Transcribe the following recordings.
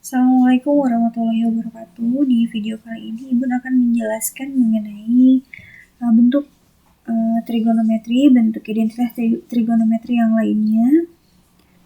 Assalamualaikum warahmatullahi wabarakatuh. Di video kali ini Ibu akan menjelaskan mengenai bentuk trigonometri, bentuk identitas trigonometri yang lainnya.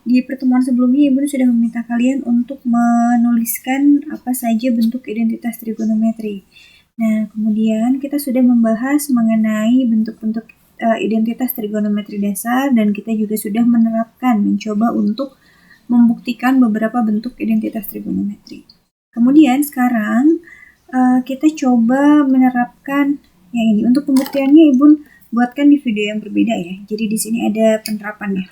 Di pertemuan sebelumnya Ibu sudah meminta kalian untuk menuliskan apa saja bentuk identitas trigonometri. Nah, kemudian kita sudah membahas mengenai bentuk-bentuk identitas trigonometri dasar, dan kita juga sudah mencoba untuk membuktikan beberapa bentuk identitas trigonometri. Kemudian sekarang kita coba menerapkan yang ini. Untuk pembuktiannya Ibu buatkan di video yang berbeda ya. Jadi di sini ada penerapannya.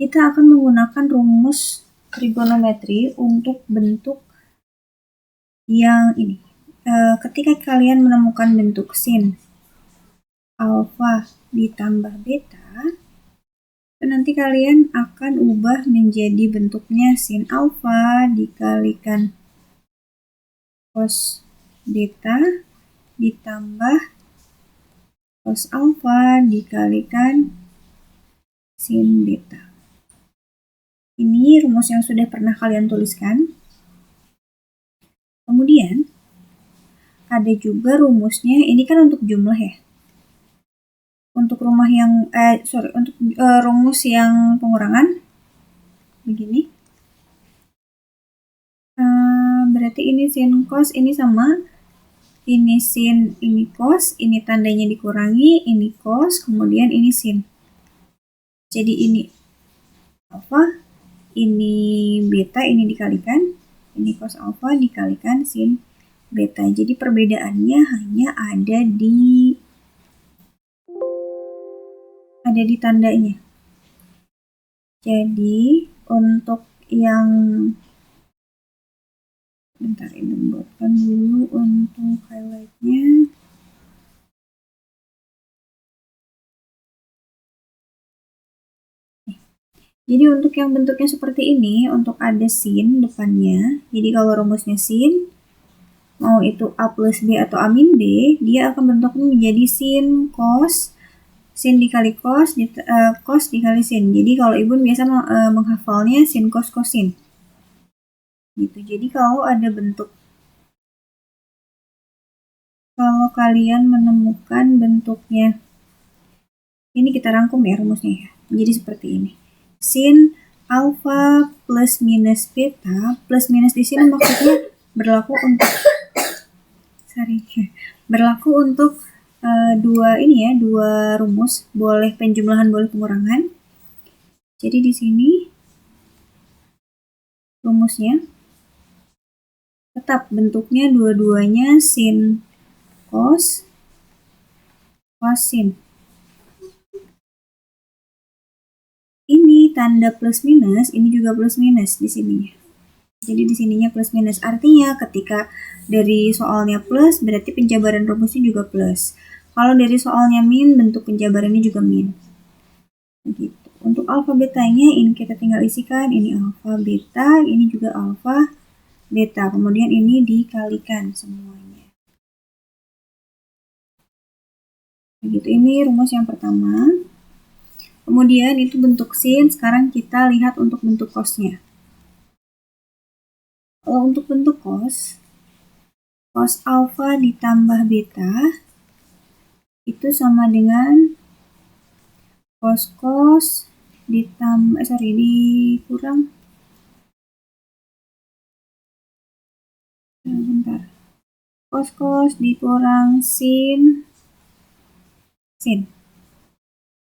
Kita akan menggunakan rumus trigonometri untuk bentuk yang ini. Ketika kalian menemukan bentuk sin alfa ditambah beta, nanti kalian akan ubah menjadi bentuknya sin alfa dikalikan cos beta ditambah cos alfa dikalikan sin beta. Ini rumus yang sudah pernah kalian tuliskan. Kemudian ada juga rumusnya, ini kan untuk jumlah ya. Untuk rumus yang pengurangan begini. Berarti ini sin cos, ini sama, ini sin, ini cos, ini tandanya dikurangi, ini cos, kemudian ini sin. Jadi ini alfa, ini beta, ini dikalikan, ini cos alfa dikalikan sin beta. Jadi perbedaannya hanya ada di tandanya. Jadi untuk yang bentar, Ibu buatkan dulu untuk highlightnya. Jadi untuk yang bentuknya seperti ini, untuk ada sin depannya, jadi kalau rumusnya sin, mau itu A plus B atau A min B, dia akan bentuknya menjadi sin cos, sin dikali cos, cos dikali sin. Jadi kalau Ibu biasa menghafalnya sin cos cosin. Gitu. Jadi kalau ada bentuk, kalau kalian menemukan bentuknya, ini kita rangkum ya rumusnya ya. Jadi seperti ini. Sin alfa plus minus beta, plus minus di sini maksudnya berlaku untuk dua rumus, boleh penjumlahan boleh pengurangan. Jadi di sini rumusnya tetap bentuknya dua-duanya sin cos sin. Ini tanda plus minus, ini juga plus minus di sininya. Jadi di sininya plus minus, artinya ketika dari soalnya plus, berarti penjabaran rumusnya juga plus. Kalau dari soalnya min, bentuk penjabarannya juga min. Begitu. Untuk alfa betanya, ini kita tinggal isikan, ini alfa beta, ini juga alfa beta. Kemudian ini dikalikan semuanya. Begitu, ini rumus yang pertama. Kemudian itu bentuk sin, sekarang kita lihat untuk bentuk cosnya. Kalau untuk bentuk cos alfa ditambah beta itu sama dengan cos ditambah dikurang cos dikurang sin.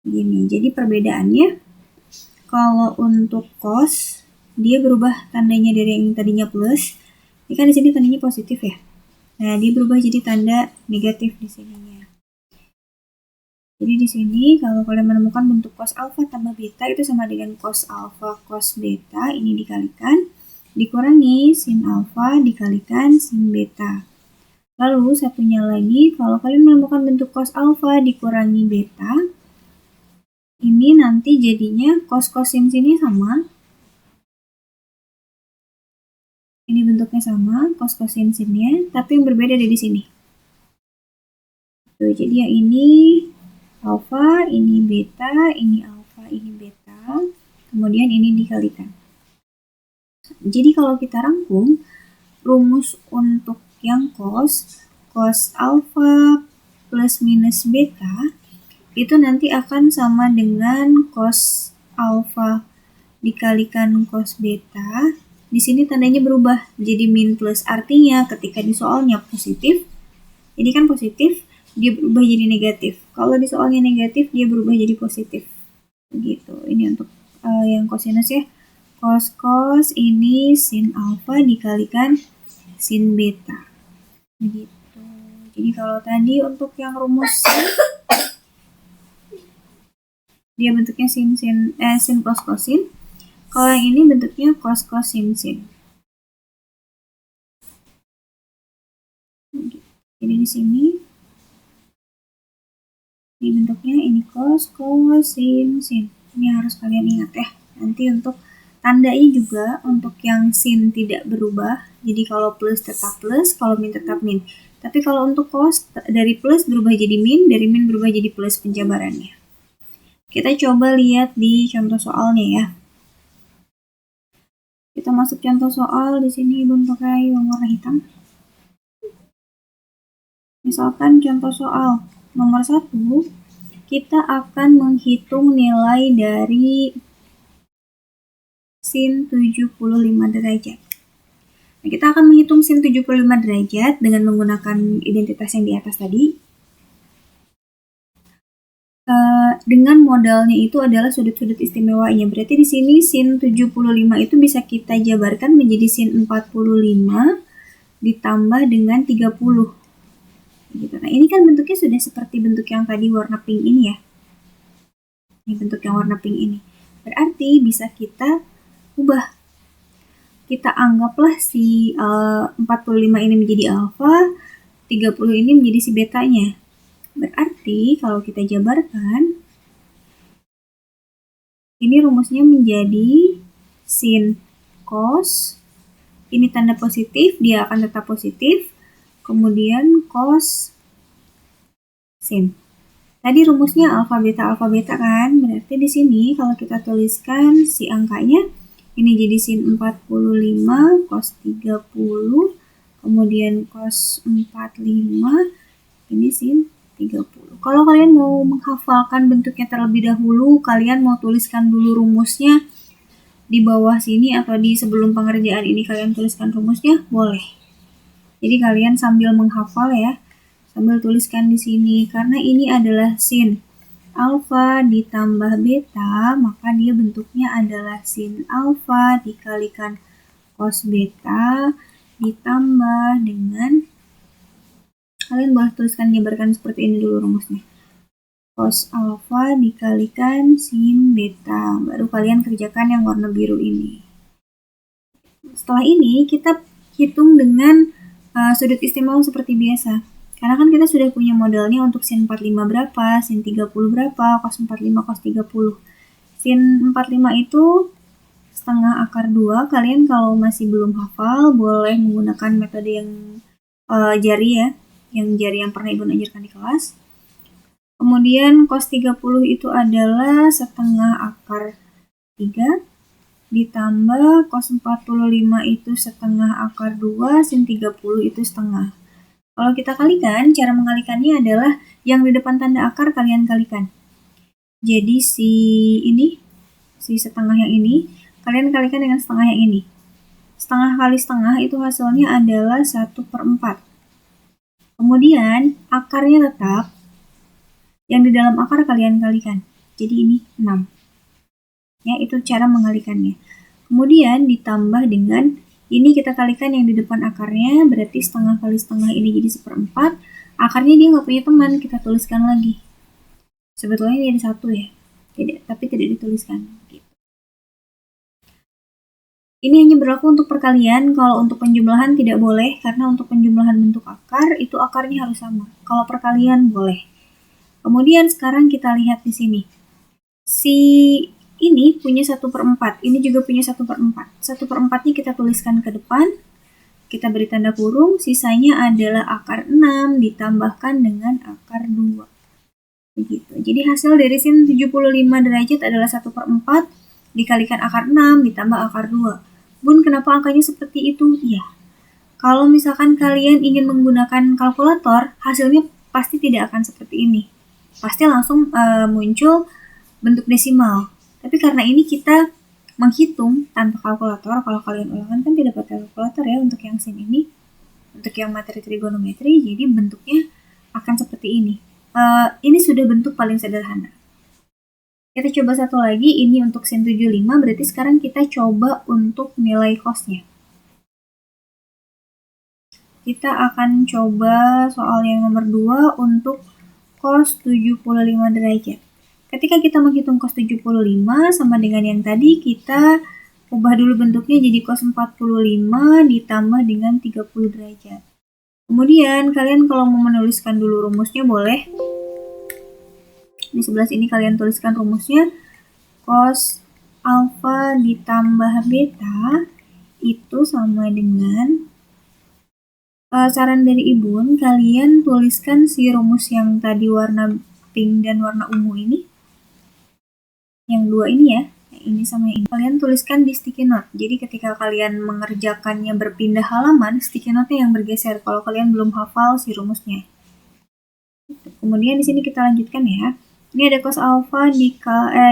Begini. Jadi perbedaannya kalau untuk cos dia berubah tandanya dari yang tadinya plus. Ini kan di sini tandanya positif ya. Nah, dia berubah jadi tanda negatif di sininya. Jadi di sini kalau kalian menemukan bentuk cos alfa tambah beta itu sama dengan cos alfa cos beta, ini dikalikan, dikurangi sin alfa dikalikan sin beta. Lalu satunya lagi, kalau kalian menemukan bentuk cos alfa dikurangi beta, ini nanti jadinya cos sin sini sama. Ini bentuknya sama, cos sin sinnya, tapi yang berbeda ada di sini. Tuh, jadi yang ini alfa, ini beta, ini alfa, ini beta, kemudian ini dikalikan. Jadi kalau kita rangkum, rumus untuk yang cos alfa plus minus beta itu nanti akan sama dengan cos alfa dikalikan cos beta. Di sini tandanya berubah jadi min plus, artinya ketika di soalnya positif, ini kan positif, dia berubah jadi negatif. Kalau di soalnya negatif, dia berubah jadi positif. Begitu. Ini untuk yang kosinus ya. Cos ini sin alfa dikalikan sin beta. Begitu. Jadi kalau tadi untuk yang rumus dia bentuknya sin cos kosin. Kalau yang ini bentuknya cos sin. Jadi di sini ini bentuknya ini cos sin. Ini harus kalian ingat ya. Nanti untuk tandanya juga untuk yang sin tidak berubah. Jadi kalau plus tetap plus, kalau min tetap min. Tapi kalau untuk cos dari plus berubah jadi min, dari min berubah jadi plus penjabarannya. Kita coba lihat di contoh soalnya ya. Kita masuk contoh soal, di sini Ibu pakai warna hitam. Misalkan contoh soal nomor 1, kita akan menghitung nilai dari sin 75 derajat. Nah, kita akan menghitung sin 75 derajat dengan menggunakan identitas yang di atas tadi. Dengan modalnya itu adalah sudut-sudut istimewanya. Berarti di sini sin 75 itu bisa kita jabarkan menjadi sin 45 ditambah dengan 30. Gitu. Nah, ini kan bentuknya sudah seperti bentuk yang tadi warna pink ini ya. Ini bentuk yang warna pink ini. Berarti bisa kita ubah. Kita anggaplah si 45 ini menjadi alfa, 30 ini menjadi si betanya. Berarti kalau kita jabarkan, ini rumusnya menjadi sin cos, ini tanda positif, dia akan tetap positif, kemudian cos sin. Tadi rumusnya alfa beta kan, berarti di sini kalau kita tuliskan si angkanya, ini jadi sin 45 cos 30, kemudian cos 45, ini sin 30. Kalau kalian mau menghafalkan bentuknya terlebih dahulu, kalian mau tuliskan dulu rumusnya di bawah sini atau di sebelum pengerjaan ini kalian tuliskan rumusnya, boleh. Jadi kalian sambil menghafal ya, sambil tuliskan di sini, karena ini adalah sin alfa ditambah beta, maka dia bentuknya adalah sin alfa dikalikan cos beta ditambah dengan, kalian boleh tuliskan jabarkan seperti ini dulu rumusnya, cos alfa dikalikan sin beta, baru kalian kerjakan yang warna biru ini. Setelah ini kita hitung dengan sudut istimewa seperti biasa. Karena kan kita sudah punya modalnya untuk sin 45 berapa, sin 30 berapa, cos 45, cos 30. Sin 45 itu setengah akar 2. Kalian kalau masih belum hafal, boleh menggunakan metode yang jari ya, yang jari yang pernah Ibu ajarkan di kelas. Kemudian cos 30 itu adalah setengah akar 3, ditambah cos 45 itu setengah akar 2, sin 30 itu setengah. Kalau kita kalikan, cara mengalikannya adalah yang di depan tanda akar kalian kalikan. Jadi si setengah yang ini, kalian kalikan dengan setengah yang ini. Setengah kali setengah itu hasilnya adalah 1/4. Kemudian akarnya tetap, yang di dalam akar kalian kalikan. Jadi ini 6. Ya, itu cara mengalikannya. Kemudian ditambah dengan ini kita kalikan yang di depan akarnya, berarti setengah kali setengah ini jadi 1/4. Akarnya dia nggak punya teman, kita tuliskan lagi. Sebetulnya ini ada 1 ya, tapi tidak dituliskan. Gitu. Ini hanya berlaku untuk perkalian, kalau untuk penjumlahan tidak boleh, karena untuk penjumlahan bentuk akar, itu akarnya harus sama. Kalau perkalian boleh. Kemudian sekarang kita lihat di sini. Si ini punya 1/4, ini juga punya 1/4. 1/4-nya kita tuliskan ke depan, kita beri tanda kurung, sisanya adalah akar 6 ditambahkan dengan akar 2. Begitu. Jadi hasil dari sin 75 derajat adalah 1/4 dikalikan akar 6 ditambah akar 2. Bun, kenapa angkanya seperti itu? Iya, kalau misalkan kalian ingin menggunakan kalkulator, hasilnya pasti tidak akan seperti ini. Pasti langsung muncul bentuk desimal. Tapi karena ini kita menghitung tanpa kalkulator, kalau kalian ulangan kan tidak pakai kalkulator ya untuk yang sin ini, untuk yang materi trigonometri, jadi bentuknya akan seperti ini. Ini sudah bentuk paling sederhana. Kita coba satu lagi, ini untuk sin 75, berarti sekarang kita coba untuk nilai cosnya. Kita akan coba soal yang nomor 2 untuk cos 75 derajat. Ketika kita menghitung cos 75 sama dengan yang tadi, kita ubah dulu bentuknya jadi cos 45 ditambah dengan 30 derajat. Kemudian kalian kalau mau menuliskan dulu rumusnya boleh. Di sebelah sini kalian tuliskan rumusnya. Cos alfa ditambah beta itu sama dengan, saran dari Ibun, kalian tuliskan si rumus yang tadi warna pink dan warna ungu ini. Yang dua ini ya, ini sama yang ini. Kalian tuliskan di sticky note. Jadi ketika kalian mengerjakannya berpindah halaman, sticky note-nya yang bergeser kalau kalian belum hafal si rumusnya. Kemudian di sini kita lanjutkan ya. Ini ada cos alfa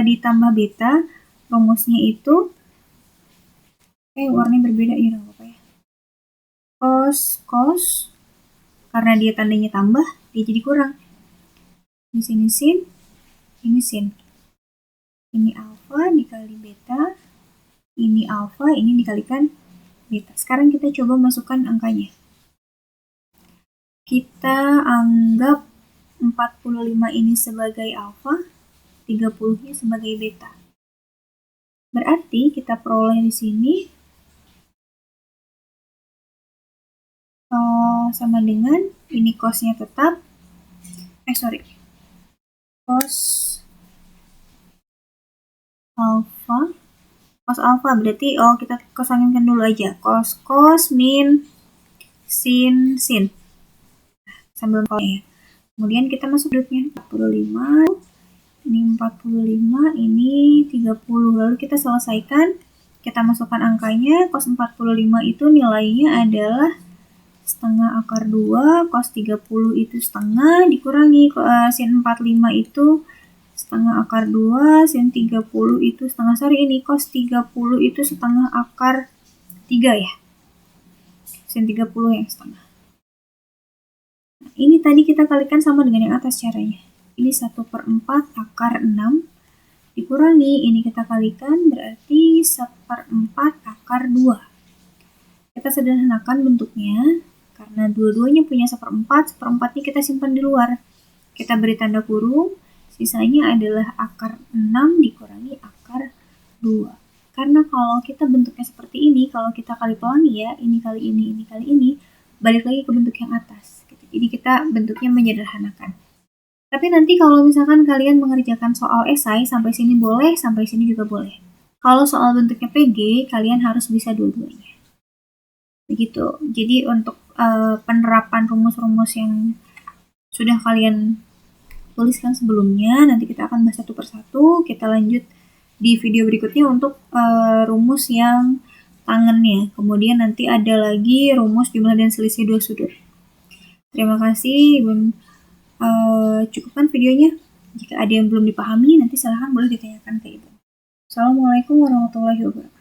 ditambah beta. Rumusnya itu warnanya berbeda ya, nggak apa-apa ya. Cos karena dia tandanya tambah, dia jadi kurang. Di sini sin, ini sin. Ini alfa dikali beta, ini alfa, ini dikalikan beta. Sekarang kita coba masukkan angkanya. Kita anggap 45 ini sebagai alfa, 30-nya sebagai beta. Berarti kita peroleh di sini sama dengan ini cosnya tetap, cos alfa berarti kita kosanginkan dulu aja, cos min sin sambil ya. Kemudian kita masuk duduknya 45, ini 45, ini 30. Lalu kita selesaikan, kita masukkan angkanya. Cos 45 itu nilainya adalah setengah akar 2, cos 30 itu setengah, dikurangi sin 45 itu setengah akar 2, sin 30 itu setengah, ini cos 30 itu setengah akar 3 ya, sin 30 yang setengah. Nah, ini tadi kita kalikan sama dengan yang atas caranya. Ini 1/4 akar 6 dikurangi, ini kita kalikan berarti 1/4 akar 2. Kita sederhanakan bentuknya, karena dua-duanya punya 1/4, 1/4-nya kita simpan di luar. Kita beri tanda kurung, sisanya adalah akar 6 dikurangi akar 2. Karena kalau kita bentuknya seperti ini, kalau kita kali pelangi ya, ini kali ini, balik lagi ke bentuk yang atas. Jadi kita bentuknya menyederhanakan. Tapi nanti kalau misalkan kalian mengerjakan soal esai, sampai sini boleh, sampai sini juga boleh. Kalau soal bentuknya PG, kalian harus bisa dua-duanya. Begitu. Jadi untuk penerapan rumus-rumus yang sudah kalian tuliskan sebelumnya, nanti kita akan bahas satu persatu. Kita lanjut di video berikutnya untuk rumus yang tangannya. Kemudian nanti ada lagi rumus jumlah dan selisih dua sudut. Terima kasih, Bun. Cukupkan videonya. Jika ada yang belum dipahami, nanti silahkan boleh ditanyakan ke Ibu. Assalamualaikum warahmatullahi wabarakatuh.